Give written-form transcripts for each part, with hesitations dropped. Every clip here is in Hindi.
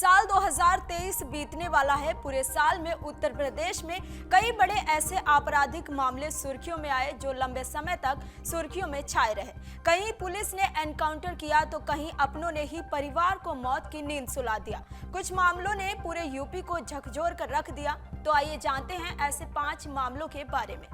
साल 2023 बीतने वाला है। पूरे साल में उत्तर प्रदेश में कई बड़े ऐसे आपराधिक मामले सुर्खियों में आए जो लंबे समय तक सुर्खियों में छाए रहे। कहीं पुलिस ने एनकाउंटर किया तो कहीं अपनों ने ही परिवार को मौत की नींद सुला दिया। कुछ मामलों ने पूरे यूपी को झकझोर कर रख दिया। तो आइए जानते हैं ऐसे 5 मामलों के बारे में।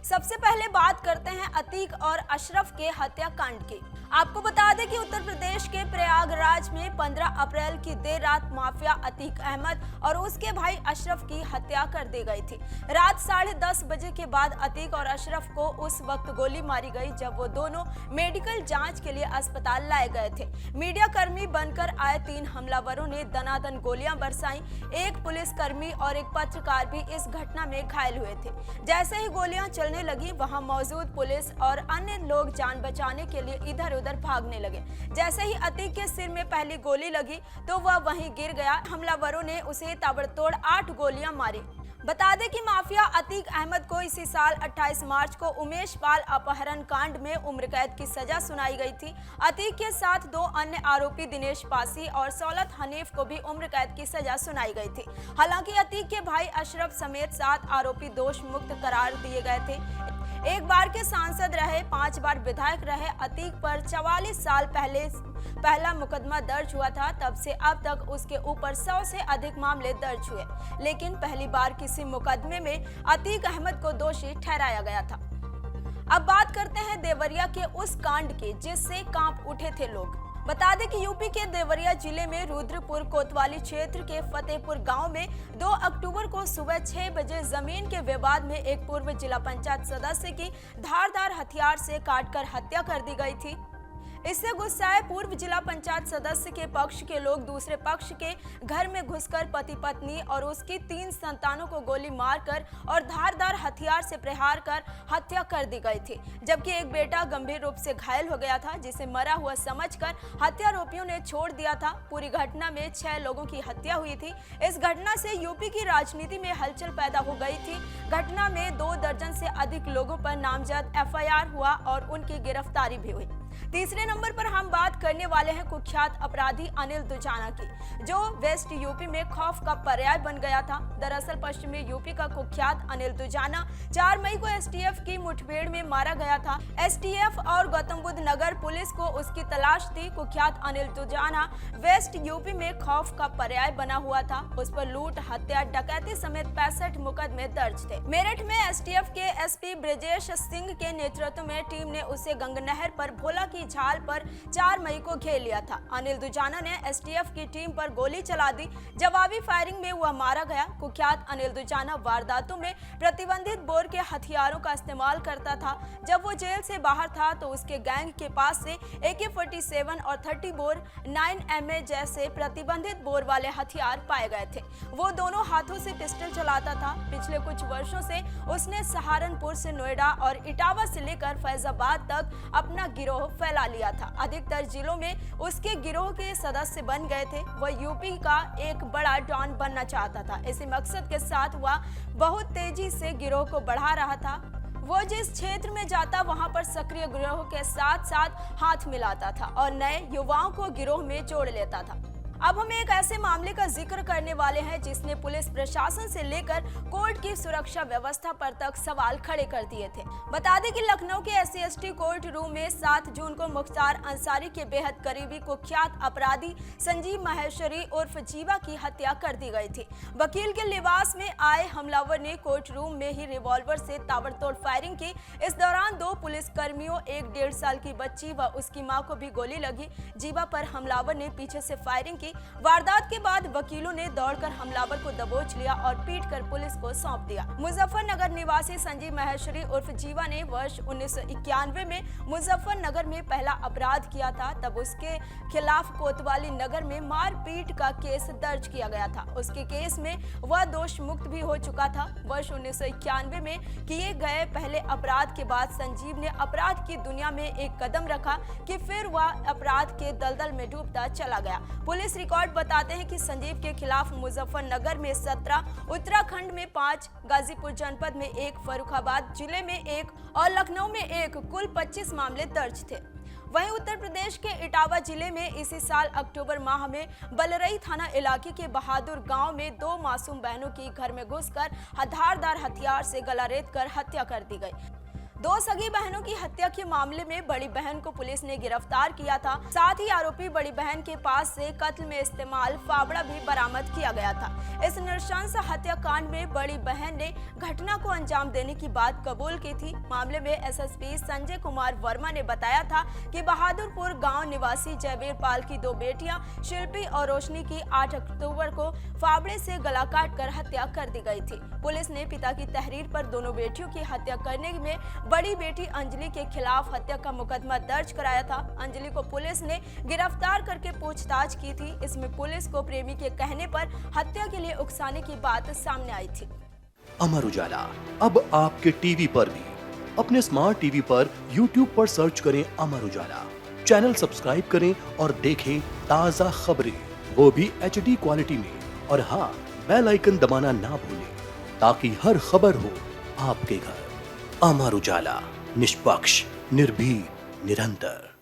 सबसे पहले बात करते हैं अतीक और अशरफ के हत्याकांड की। आपको बता दें कि उत्तर प्रदेश के प्रयागराज में 15 अप्रैल की देर रात माफिया अतीक अहमद और उसके भाई अशरफ की हत्या कर दी गई थी। रात 10:30 बजे के बाद अतीक और अशरफ को उस वक्त गोली मारी गई जब वो दोनों मेडिकल जांच के लिए अस्पताल लाए गए थे। मीडिया कर्मी बनकर आए 3 हमलावरों ने दनादन गोलियां बरसाई। एक पुलिसकर्मी और एक पत्रकार भी इस घटना में घायल हुए थे। जैसे ही गोलियां चलने लगी, वहां मौजूद पुलिस और अन्य लोग जान बचाने के लिए इधर उधर भागने लगे। जैसे ही अतीक के सिर में पहली गोली लगी तो वह वहीं गिर गया। हमलावरों ने उसे ताबड़तोड़ 8 गोलियां मारी। बता दें कि माफिया अतीक अहमद को इसी साल 28 मार्च को उमेश पाल अपहरण कांड में उम्र कैद की सजा सुनाई गई थी। अतीक के साथ 2 अन्य आरोपी दिनेश पासी और सौलत हनीफ को भी उम्र कैद की सजा सुनाई गई थी। हालांकि अतीक के भाई अशरफ समेत 7 आरोपी दोष मुक्त करार दिए गए थे। एक बार के सांसद रहे, 5 बार विधायक रहे अतीक पर 44 साल पहले पहला मुकदमा दर्ज हुआ था। तब से अब तक उसके ऊपर 100 से अधिक मामले दर्ज हुए, लेकिन पहली बार किसी मुकदमे में अतीक अहमद को दोषी ठहराया गया था। अब बात करते हैं देवरिया के उस कांड की जिससे कांप उठे थे लोग। बता दें कि यूपी के देवरिया जिले में रुद्रपुर कोतवाली क्षेत्र के फतेहपुर गांव में 2 अक्टूबर को सुबह 6 बजे जमीन के विवाद में एक पूर्व जिला पंचायत सदस्य की धारदार हथियार से काटकर हत्या कर दी गई थी। इससे गुस्साए पूर्व जिला पंचायत सदस्य के पक्ष के लोग दूसरे पक्ष के घर में घुसकर पति पत्नी और उसकी 3 संतानों को गोली मारकर और धारदार हथियार से प्रहार कर हत्या कर दी गई थी, जबकि एक बेटा गंभीर रूप से घायल हो गया था जिसे मरा हुआ समझकर हत्यारोपियों ने छोड़ दिया था। पूरी घटना में 6 लोगों की हत्या हुई थी। इस घटना से यूपी की राजनीति में हलचल पैदा हो गई थी। घटना में 2 दर्जन से अधिक लोगों पर नामजद FIR हुआ और उनकी गिरफ्तारी भी हुई। तीसरे नंबर पर हम बात करने वाले हैं कुख्यात अपराधी अनिल दुजाना की, जो वेस्ट यूपी में खौफ का पर्याय बन गया था। दरअसल पश्चिमी यूपी का कुख्यात अनिल दुजाना 4 मई को STF की मुठभेड़ में मारा गया था। STF और गौतम बुद्ध नगर पुलिस को उसकी तलाश थी। कुख्यात अनिल दुजाना वेस्ट यूपी में खौफ का पर्याय बना हुआ था। उस पर लूट, हत्या, डकैती समेत 65 मुकदमे दर्ज थे। मेरठ में STF के SP ब्रजेश सिंह के नेतृत्व में टीम ने उसे गंगनहर पर भोला की झाल पर 4 मई को घेर लिया था। अनिल दुजाना ने STF की टीम पर गोली चला दी। जवाबी फायरिंग में वह मारा गया। कुख्यात अनिल दुजाना वारदातों में प्रतिबंधित बोर के हथियारों का इस्तेमाल करता था। जब वो जेल से बाहर था तो उसके गैंग के पास से AK-47 और 30 बोर 9MA जैसे प्रतिबंधित बोर वाले हथियार पाए गए थे। वो दोनों हाथों से पिस्टल चलाता था। पिछले कुछ वर्षों से उसने सहारनपुर से नोएडा और इटावा से लेकर फैजाबाद तक अपना गिरोह फैला लिया था। अधिकतर जिलों में उसके गिरोह के सदस्य बन गए थे। वह यूपी का एक बड़ा डॉन बनना चाहता था। इसी मकसद के साथ वह बहुत तेजी से गिरोह को बढ़ा रहा था। वो जिस क्षेत्र में जाता वहां पर सक्रिय गिरोह के साथ साथ हाथ मिलाता था और नए युवाओं को गिरोह में जोड़ लेता था। अब हम एक ऐसे मामले का जिक्र करने वाले हैं जिसने पुलिस प्रशासन से लेकर कोर्ट की सुरक्षा व्यवस्था पर तक सवाल खड़े कर दिए थे। बता दें कि लखनऊ के SC/ST कोर्ट रूम में 7 जून को मुख्तार अंसारी के बेहद करीबी कुख्यात अपराधी संजीव माहेश्वरी उर्फ जीवा की हत्या कर दी गई थी। वकील के लिबास में आए हमलावर ने कोर्ट रूम में ही रिवॉल्वर से ताबड़तोड़ फायरिंग की। इस दौरान 2 पुलिस कर्मियों, एक 1.5 साल की बच्ची व उसकी मां को भी गोली लगी। जीवा पर हमलावर ने पीछे से फायरिंग की। वारदात के बाद वकीलों ने दौड़कर हमलावर को दबोच लिया और पीटकर पुलिस को सौंप दिया। मुजफ्फरनगर निवासी संजीव माहेश्वरी उर्फ जीवा ने वर्ष 1991 में मुजफ्फरनगर में पहला अपराध किया था। तब उसके खिलाफ कोतवाली नगर में मारपीट का केस दर्ज किया गया था। उसके केस में वह दोष मुक्त भी हो चुका था। वर्ष 1991 में किए गए पहले अपराध के बाद संजीव ने अपराध की दुनिया में एक कदम रखा कि फिर वह अपराध के दलदल में डूबता चला गया। पुलिस रिकॉर्ड बताते हैं कि संजीव के खिलाफ मुजफ्फरनगर में 17, उत्तराखंड में 5, गाजीपुर जनपद में 1, फर्रुखाबाद जिले में 1 और लखनऊ में 1 कुल 25 मामले दर्ज थे। वहीं उत्तर प्रदेश के इटावा जिले में इसी साल अक्टूबर माह में बलरई थाना इलाके के बहादुर गांव में 2 मासूम बहनों की घर में घुसकर धारदार हथियार से गला रेतकर हत्या कर दी गई। 2 सगी बहनों की हत्या के मामले में बड़ी बहन को पुलिस ने गिरफ्तार किया था। साथ ही आरोपी बड़ी बहन के पास से कत्ल में इस्तेमाल फावड़ा भी बरामद किया गया था। इस नृशंस हत्याकांड में बड़ी बहन ने घटना को अंजाम देने की बात कबूल की थी। मामले में एसएसपी संजय कुमार वर्मा ने बताया था कि बहादुरपुर गांव निवासी जयवीर पाल की 2 बेटियां शिल्पी और रोशनी की 8 अक्टूबर को फावड़े से गला काट कर हत्या कर दी गई थी। पुलिस ने पिता की तहरीर पर दोनों बेटियों की हत्या करने में बड़ी बेटी अंजलि के खिलाफ हत्या का मुकदमा दर्ज कराया था। अंजलि को पुलिस ने गिरफ्तार करके पूछताछ की थी। इसमें पुलिस को प्रेमी के कहने पर हत्या के लिए उकसाने की बात सामने आई थी। अमर उजाला अब आपके टीवी पर भी। अपने स्मार्ट टीवी पर YouTube पर सर्च करें अमर उजाला, चैनल सब्सक्राइब करें और देखें ताज़ा खबरें, वो भी HD क्वालिटी में। और हाँ, बेल आइकन दबाना ना भूलें ताकि हर खबर हो आपके घर। अमर उजाला, निष्पक्ष, निर्भीक, निरंतर।